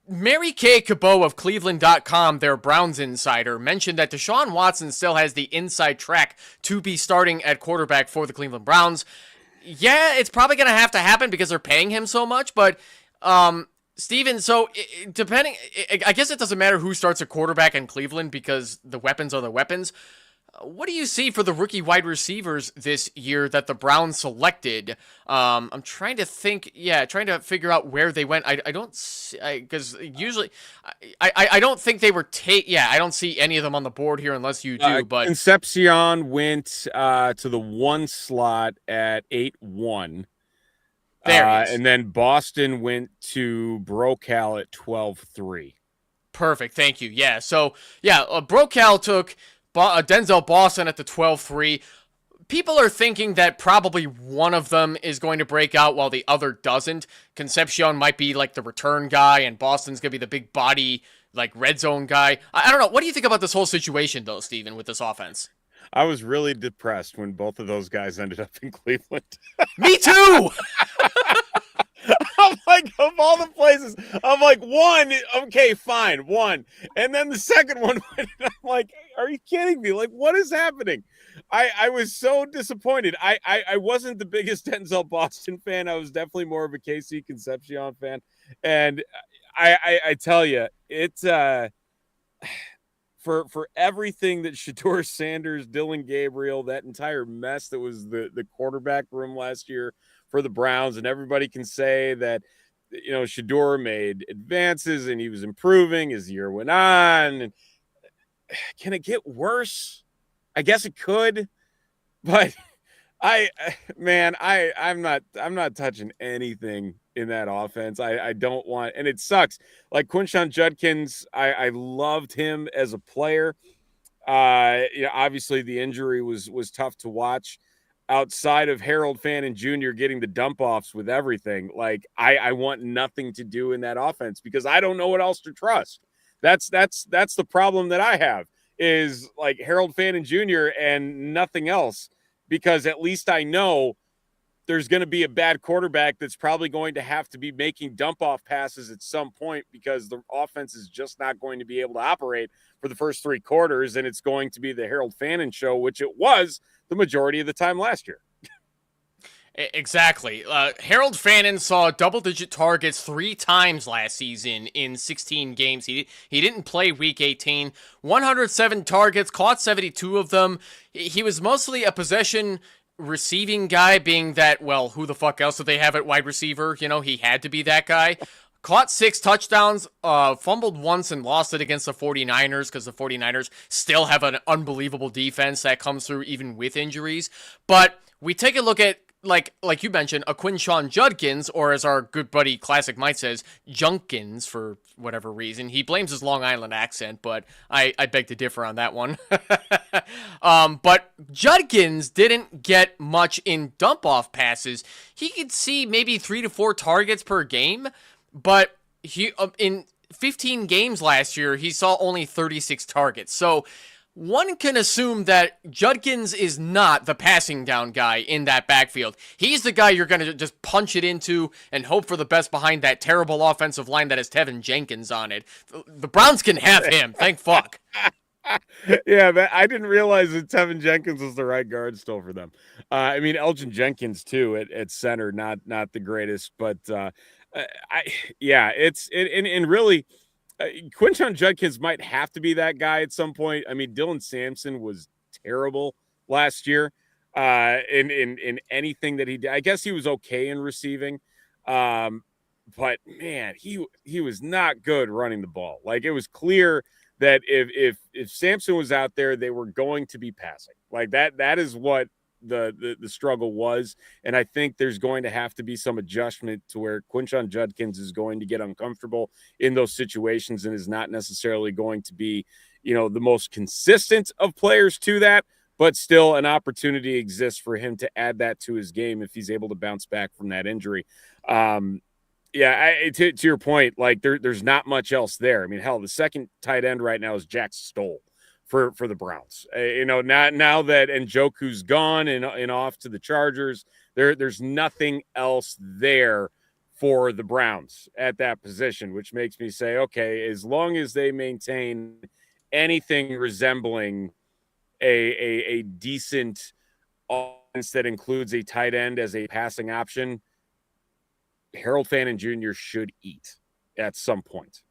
Mary Kay Cabot of Cleveland.com, their Browns insider, mentioned that Deshaun Watson still has the inside track to be starting at quarterback for the Cleveland Browns. Yeah, it's probably going to have to happen because they're paying him so much, but Steven, so depending, I guess it doesn't matter who starts a quarterback in Cleveland because the weapons are the weapons. What do you see for the rookie wide receivers this year that the Browns selected? I'm trying to think, trying to figure out where they went. I don't see, because usually, I don't think they were I don't see any of them on the board here unless you do. But Concepcion went to the 1 slot at 8-1. And then Boston went to Brocal at 12-3. Perfect, thank you. Yeah, so Brocal took Denzel Boston at the 12-3. People are thinking that probably one of them is going to break out while the other doesn't. Concepcion might be like the return guy, and Boston's going to be the big body, like red zone guy. I don't know. What do you think about this whole situation, though, Steven, with this offense? I was really depressed when both of those guys ended up in Cleveland. Me too! I'm like, of all the places, I'm like, one, okay, fine, one. And then the second one, I'm like, are you kidding me? Like, what is happening? I was so disappointed. I wasn't the biggest Denzel Boston fan. I was definitely more of a KC Concepcion fan. And I tell you, it's for everything that Shedeur Sanders, Dylan Gabriel, that entire mess that was the quarterback room last year for the Browns, and everybody can say that, you know, Shedeur made advances and he was improving as the year went on. And can it get worse? I guess it could, but I'm not touching anything in that offense. I don't want, and it sucks. Like Quinshon Judkins, I loved him as a player. Obviously the injury was tough to watch. Outside of Harold Fannin Jr. getting the dump offs with everything, like I want nothing to do in that offense because I don't know what else to trust. That's the problem that I have is like Harold Fannin Jr. and nothing else, because at least I know there's going to be a bad quarterback that's probably going to have to be making dump off passes at some point because the offense is just not going to be able to operate for the first 3 quarters. And it's going to be the Harold Fannin show, which it was the majority of the time last year. Exactly. Harold Fannin saw double-digit targets 3 times last season in 16 games. He didn't play Week 18. 107 targets, caught 72 of them. He was mostly a possession receiving guy, being that, well, who the fuck else did they have at wide receiver? You know, he had to be that guy. Caught 6 touchdowns, fumbled once and lost it against the 49ers because the 49ers still have an unbelievable defense that comes through even with injuries. But we take a look at, like you mentioned, a Quinshon Judkins, or as our good buddy Classic Mike says, Junkins for whatever reason. He blames his Long Island accent, but I beg to differ on that one. But Judkins didn't get much in dump-off passes. He could see maybe 3 to 4 targets per game, but he in 15 games last year, he saw only 36 targets. So one can assume that Judkins is not the passing down guy in that backfield. He's the guy you're going to just punch it into and hope for the best behind that terrible offensive line that has Tevin Jenkins on it. The Browns can have him, thank fuck. Yeah, I didn't realize that Tevin Jenkins was the right guard still for them. I mean, Elgin Jenkins too at center, not the greatest, but and really, Quinshon Judkins might have to be that guy at some point. I mean, Dylan Sampson was terrible last year in anything that he did. I guess he was okay in receiving, but man, he was not good running the ball. Like, it was clear that if Sampson was out there, they were going to be passing. Like, that is what the struggle was. And I think there's going to have to be some adjustment to where Quinshon Judkins is going to get uncomfortable in those situations and is not necessarily going to be, the most consistent of players to that, but still an opportunity exists for him to add that to his game if he's able to bounce back from that injury. To your point, like there's not much else there. I mean, hell, the second tight end right now is Jack Stoll for the Browns. Now that Njoku's gone and off to the Chargers, there's nothing else there for the Browns at that position, which makes me say, okay, as long as they maintain anything resembling a decent offense that includes a tight end as a passing option, Harold Fannin Jr. should eat at some point.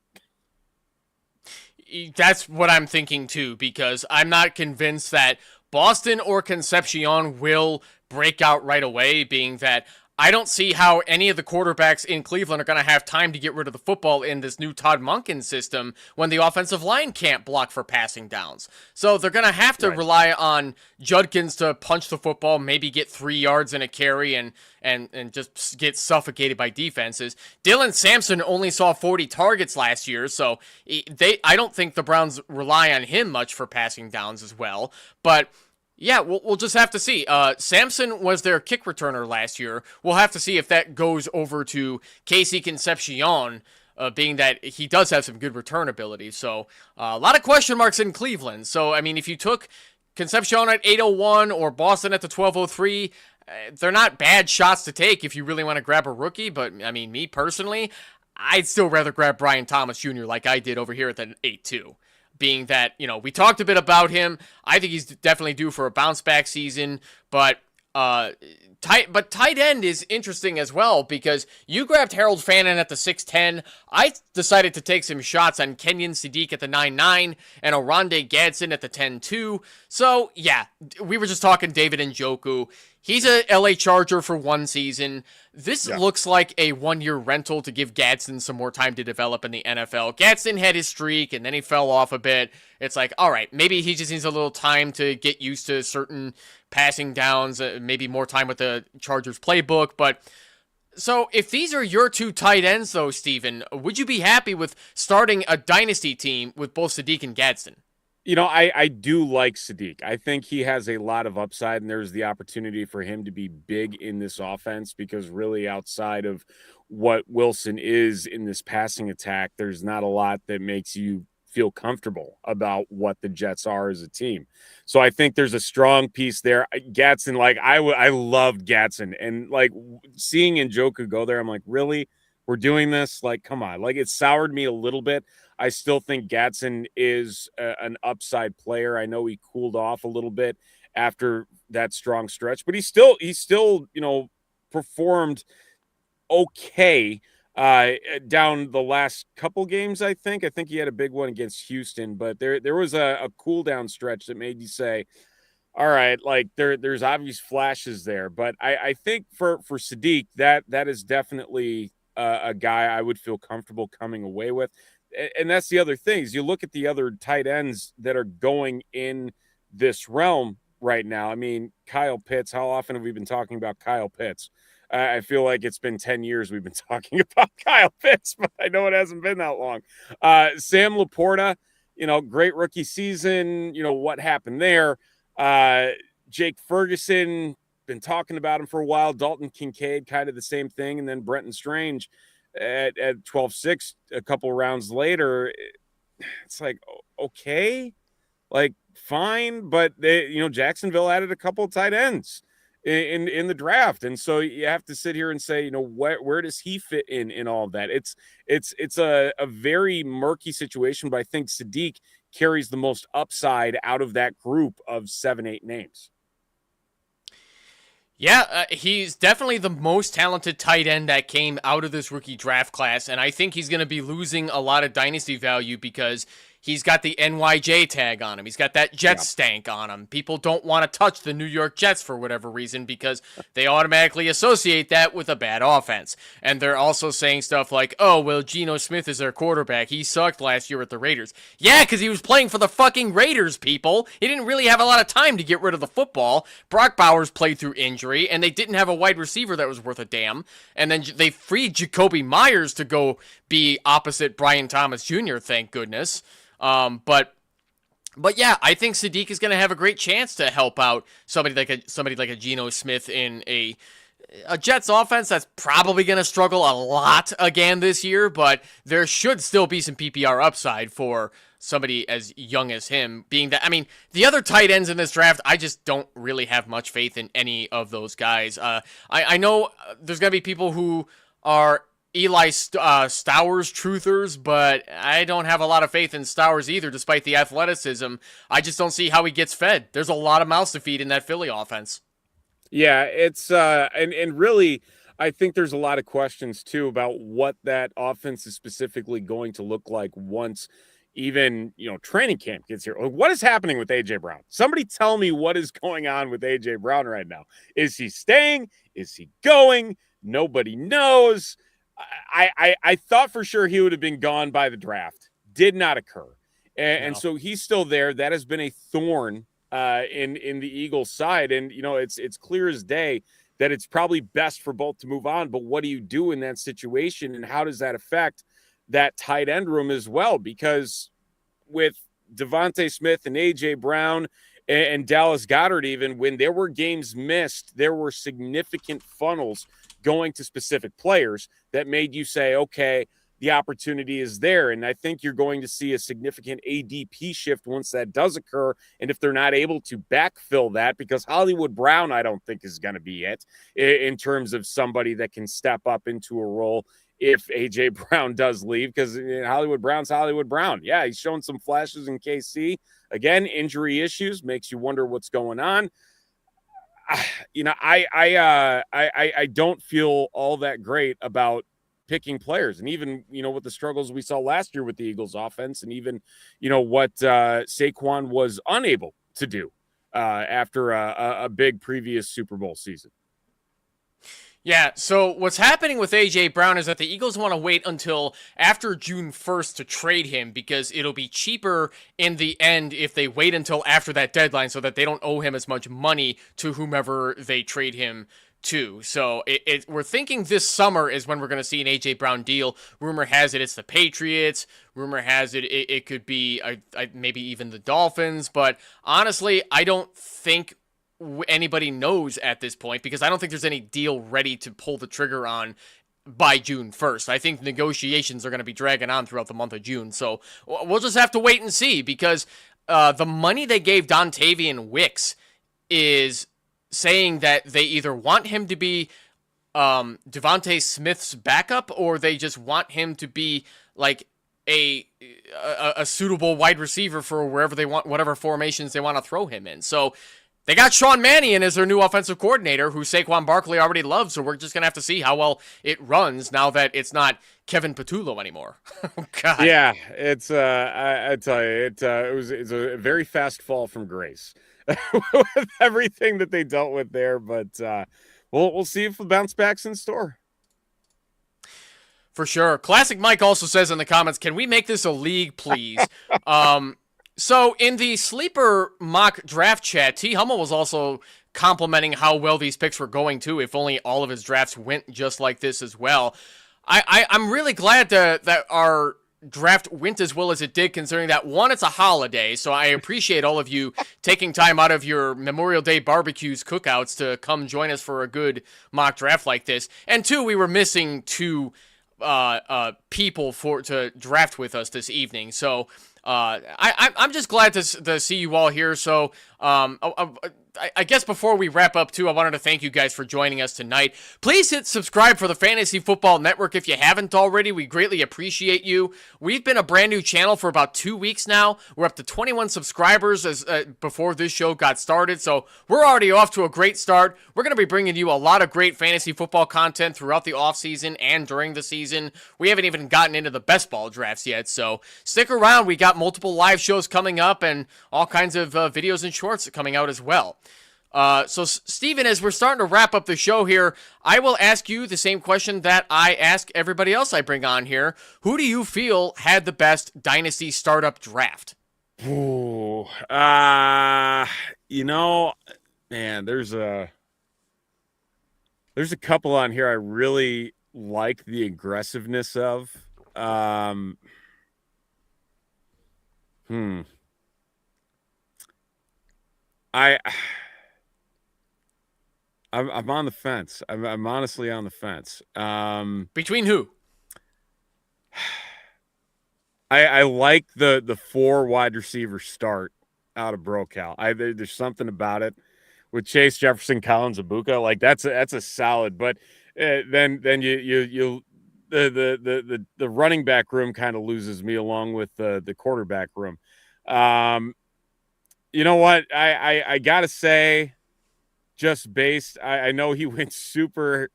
That's what I'm thinking too, because I'm not convinced that Boston or Concepcion will break out right away, being that I don't see how any of the quarterbacks in Cleveland are going to have time to get rid of the football in this new Todd Monken system when the offensive line can't block for passing downs. So they're going to have to rely on Judkins to punch the football, maybe get 3 yards in a carry and just get suffocated by defenses. Dylan Sampson only saw 40 targets last year, so I don't think the Browns rely on him much for passing downs as well. But yeah, we'll just have to see. Sampson was their kick returner last year. We'll have to see if that goes over to Casey Concepcion, being that he does have some good return ability. So a lot of question marks in Cleveland. So, I mean, if you took Concepcion at 801 or Boston at the 1203, they're not bad shots to take if you really want to grab a rookie. But, I mean, me personally, I'd still rather grab Brian Thomas Jr. like I did over here at the 8-2. Being that, we talked a bit about him. I think he's definitely due for a bounce back season, but tight end is interesting as well, because you grabbed Harold Fannin at the 6'10". I decided to take some shots on Kenyon Sadiq at the 9'9" and Oronde Gadsden at the 10'2". So yeah, we were just talking David Njoku. He's a LA Charger for one season. This looks like a 1-year rental to give Gadsden some more time to develop in the NFL. Gadsden had his streak, and then he fell off a bit. It's like, all right, maybe he just needs a little time to get used to certain passing downs, maybe more time with the Chargers playbook. But so if these are your two tight ends, though, Steven, would you be happy with starting a dynasty team with both Sadiq and Gadsden? I do like Sadiq. I think he has a lot of upside, and there's the opportunity for him to be big in this offense, because really outside of what Wilson is in this passing attack, there's not a lot that makes you feel comfortable about what the Jets are as a team. So I think there's a strong piece there. Gadsden, like I loved Gadsden, and like seeing Njoku go there, I'm like, really? We're doing this? Like, come on. Like, it soured me a little bit. I still think Gadsden is an upside player. I know he cooled off a little bit after that strong stretch, but he still, performed okay down the last couple games. I think he had a big one against Houston, but there was a cool down stretch that made you say, all right, like there's obvious flashes there. But I think for Sadiq, that is definitely a guy I would feel comfortable coming away with. And that's the other thing, is you look at the other tight ends that are going in this realm right now. I mean, Kyle Pitts, how often have we been talking about Kyle Pitts? I feel like it's been 10 years we've been talking about Kyle Pitts, but I know it hasn't been that long. Sam Laporta, great rookie season. What happened there? Jake Ferguson, been talking about him for a while. Dalton Kincaid, kind of the same thing. And then Brenton Strange at 12-6 a couple rounds later. It's like, okay, like fine, but Jacksonville added a couple of tight ends in the draft, and so you have to sit here and say, where does he fit in all of that? It's a very murky situation, but I think Sadiq carries the most upside out of that group of 7-8 names. Yeah, he's definitely the most talented tight end that came out of this rookie draft class, and I think he's going to be losing a lot of dynasty value because he's got the NYJ tag on him. He's got that Jets stank on him. People don't want to touch the New York Jets for whatever reason because they automatically associate that with a bad offense. And they're also saying stuff like, oh, well, Geno Smith is their quarterback. He sucked last year with the Raiders. Yeah, because he was playing for the fucking Raiders, people. He didn't really have a lot of time to get rid of the football. Brock Bowers played through injury, and they didn't have a wide receiver that was worth a damn. And then they freed Jacoby Myers to go be opposite Brian Thomas Jr., thank goodness. But yeah, I think Sadiq is going to have a great chance to help out somebody like a Geno Smith in a Jets offense that's probably going to struggle a lot again this year, but there should still be some PPR upside for somebody as young as him, being that, I mean, the other tight ends in this draft, I just don't really have much faith in any of those guys. I know there's going to be people who are Eli Stowers truthers, but I don't have a lot of faith in Stowers either, despite the athleticism. I just don't see how he gets fed. There's a lot of mouths to feed in that Philly offense. Yeah, it's and really, I think there's a lot of questions too about what that offense is specifically going to look like once even training camp gets here. What is happening with AJ Brown? Somebody tell me what is going on with AJ Brown right now. Is he staying? Is he going? Nobody knows. I thought for sure he would have been gone by the draft. Did not occur. And so he's still there. That has been a thorn in the Eagles' side. And, it's clear as day that it's probably best for both to move on. But what do you do in that situation? And how does that affect that tight end room as well? Because with Devontae Smith and A.J. Brown and Dallas Goedert, even when there were games missed, there were significant funnels going to specific players that made you say, okay, the opportunity is there. And I think you're going to see a significant ADP shift once that does occur. And if they're not able to backfill that, because Hollywood Brown, I don't think is going to be it in terms of somebody that can step up into a role if AJ Brown does leave, because Hollywood Brown's Hollywood Brown. Yeah, he's shown some flashes in KC. Again, injury issues makes you wonder what's going on. I don't feel all that great about picking players, and even with the struggles we saw last year with the Eagles offense, and even what Saquon was unable to do after a big previous Super Bowl season. Yeah, so what's happening with A.J. Brown is that the Eagles want to wait until after June 1st to trade him because it'll be cheaper in the end if they wait until after that deadline so that they don't owe him as much money to whomever they trade him to. So we're thinking this summer is when we're going to see an A.J. Brown deal. Rumor has it it's the Patriots. Rumor has it could be maybe even the Dolphins. But honestly, I don't think anybody knows at this point because I don't think there's any deal ready to pull the trigger on by June 1st. I think negotiations are going to be dragging on throughout the month of June. So we'll just have to wait and see because the money they gave Dontavian Wicks is saying that they either want him to be Devontae Smith's backup or they just want him to be like a suitable wide receiver for wherever they want, whatever formations they want to throw him in. So they got Sean Mannion as their new offensive coordinator, who Saquon Barkley already loves, so we're just going to have to see how well it runs now that it's not Kevin Patullo anymore. Oh, God. Yeah, it's, I tell you, it's a very fast fall from grace with everything that they dealt with there, but we'll see if the bounce back's in store. For sure. Classic Mike also says in the comments, can we make this a league, please? So in the sleeper mock draft chat, T. Hummel was also complimenting how well these picks were going too, if only all of his drafts went just like this as well. I'm really glad that our draft went as well as it did, considering that, one, it's a holiday, so I appreciate all of you taking time out of your Memorial Day barbecues, cookouts to come join us for a good mock draft like this. And two, we were missing two people to draft with us this evening, so I'm just glad to see you all here. So I guess before we wrap up, too, I wanted to thank you guys for joining us tonight. Please hit subscribe for the Fantasy Football Network if you haven't already. We greatly appreciate you. We've been a brand new channel for about 2 weeks now. We're up to 21 subscribers as before this show got started, so we're already off to a great start. We're going to be bringing you a lot of great fantasy football content throughout the offseason and during the season. We haven't even gotten into the best ball drafts yet, so stick around. We got multiple live shows coming up and all kinds of videos and shorts coming out as well. So, Steven, as we're starting to wrap up the show here, I will ask you the same question that I ask everybody else I bring on here. Who do you feel had the best Dynasty startup draft? Ooh, man, there's a couple on here I really like the aggressiveness of. I'm on the fence. I'm honestly on the fence. Between who? I like the 4 wide receiver start out of Brocal. There's something about it with Chase, Jefferson, Collins, Ibuka. Like that's a solid. But then the running back room kind of loses me along with the quarterback room. You know what? I gotta say. Just based, I know he went super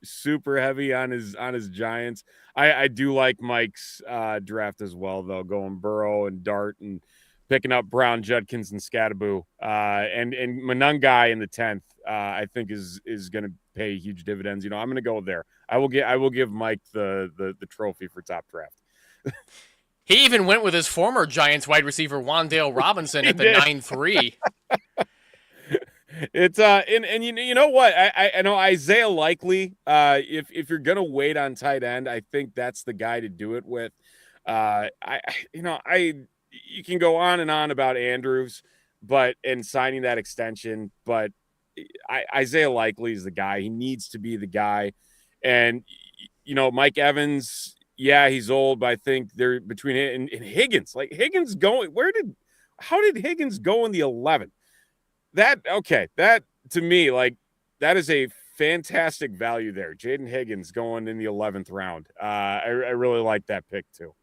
heavy on his Giants. I do like Mike's draft as well, though, going Burrow and Dart and picking up Brown, Judkins, and Scattaboo. And Monungai in the 10th, I think is going to pay huge dividends. I'm going to go there. I will give Mike the trophy for top draft. He even went with his former Giants wide receiver Wan'Dale Robinson at the 9-3. It's and you know what, I know Isaiah Likely, if you're gonna wait on tight end, I think that's the guy to do it with. You can go on and on about Andrews, and signing that extension, but Isaiah Likely is the guy. He needs to be the guy. And Mike Evans, yeah, he's old, but I think they're between it and Higgins. Like Higgins going, how did Higgins go in the 11th? That to me, like, that is a fantastic value there. Jaden Higgins going in the 11th round. I really like that pick too.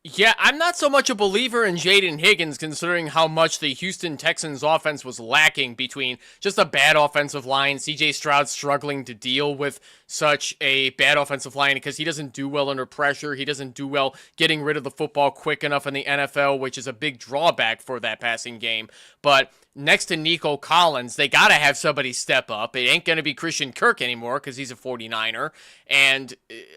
Yeah, I'm not so much a believer in Jaden Higgins, considering how much the Houston Texans offense was lacking between just a bad offensive line, CJ Stroud struggling to deal with such a bad offensive line because he doesn't do well under pressure. He doesn't do well getting rid of the football quick enough in the NFL, which is a big drawback for that passing game. But next to Nico Collins, they got to have somebody step up. It ain't going to be Christian Kirk anymore because he's a 49er. And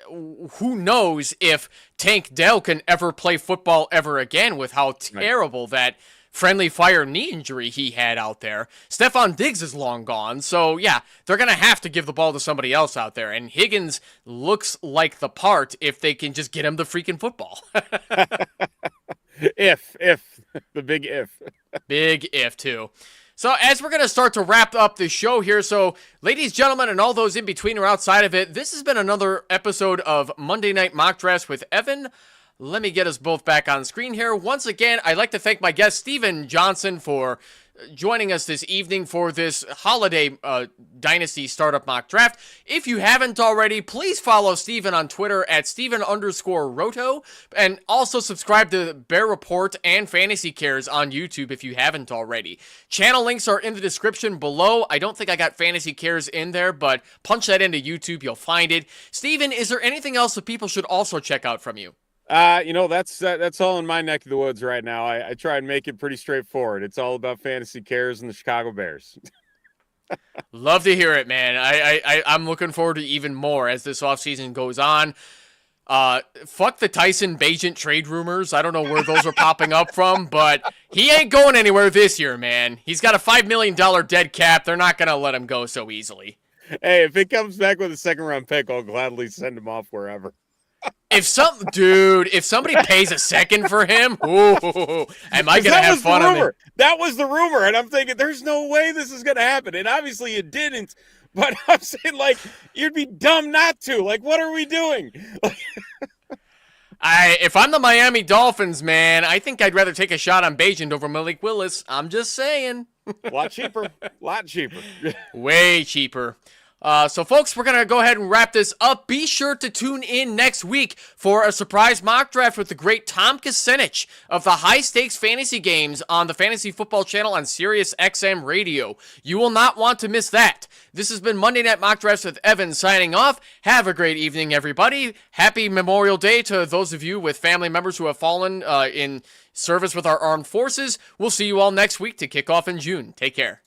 who knows if Tank Dell can ever play football ever again with how terrible that friendly fire knee injury he had out there. Stephon Diggs is long gone. So, yeah, they're going to have to give the ball to somebody else out there. And Higgins looks like the part if they can just get him the freaking football. If the big if. Big if, too. So as we're going to start to wrap up the show here, so ladies, gentlemen, and all those in between or outside of it, this has been another episode of Monday Night Mock Drafts with Evan. Let me get us both back on screen here. Once again, I'd like to thank my guest, Steven Johnson, for joining us this evening for this holiday Dynasty Startup Mock Draft. If you haven't already, please follow Steven on Twitter at Steven_Roto, and also subscribe to Bear Report and Fantasy Cares on YouTube if you haven't already. Channel links are in the description below. I don't think I got Fantasy Cares in there, but punch that into YouTube, you'll find it. Steven, is there anything else that people should also check out from you? That's all in my neck of the woods right now. I try and make it pretty straightforward. It's all about Fantasy Cares and the Chicago Bears. Love to hear it, man. I'm looking forward to even more as this offseason goes on. Fuck the Tyson Bagent trade rumors. I don't know where those are popping up from, but he ain't going anywhere this year, man. He's got a $5 million dead cap. They're not going to let him go so easily. Hey, if it comes back with a second-round pick, I'll gladly send him off wherever. If somebody pays a second for him, ooh, am I gonna have fun on it? That was the rumor, and I'm thinking, there's no way this is gonna happen, and obviously it didn't. But I'm saying, like, you'd be dumb not to. Like, what are we doing? If I'm the Miami Dolphins, man, I think I'd rather take a shot on Bagent over Malik Willis. I'm just saying. A lot cheaper. Lot cheaper. Way cheaper. So, folks, we're going to go ahead and wrap this up. Be sure to tune in next week for a surprise mock draft with the great Tom Kucinich of the High Stakes Fantasy Games on the Fantasy Football Channel on Sirius XM Radio. You will not want to miss that. This has been Monday Night Mock Drafts with Evan signing off. Have a great evening, everybody. Happy Memorial Day to those of you with family members who have fallen in service with our armed forces. We'll see you all next week to kick off in June. Take care.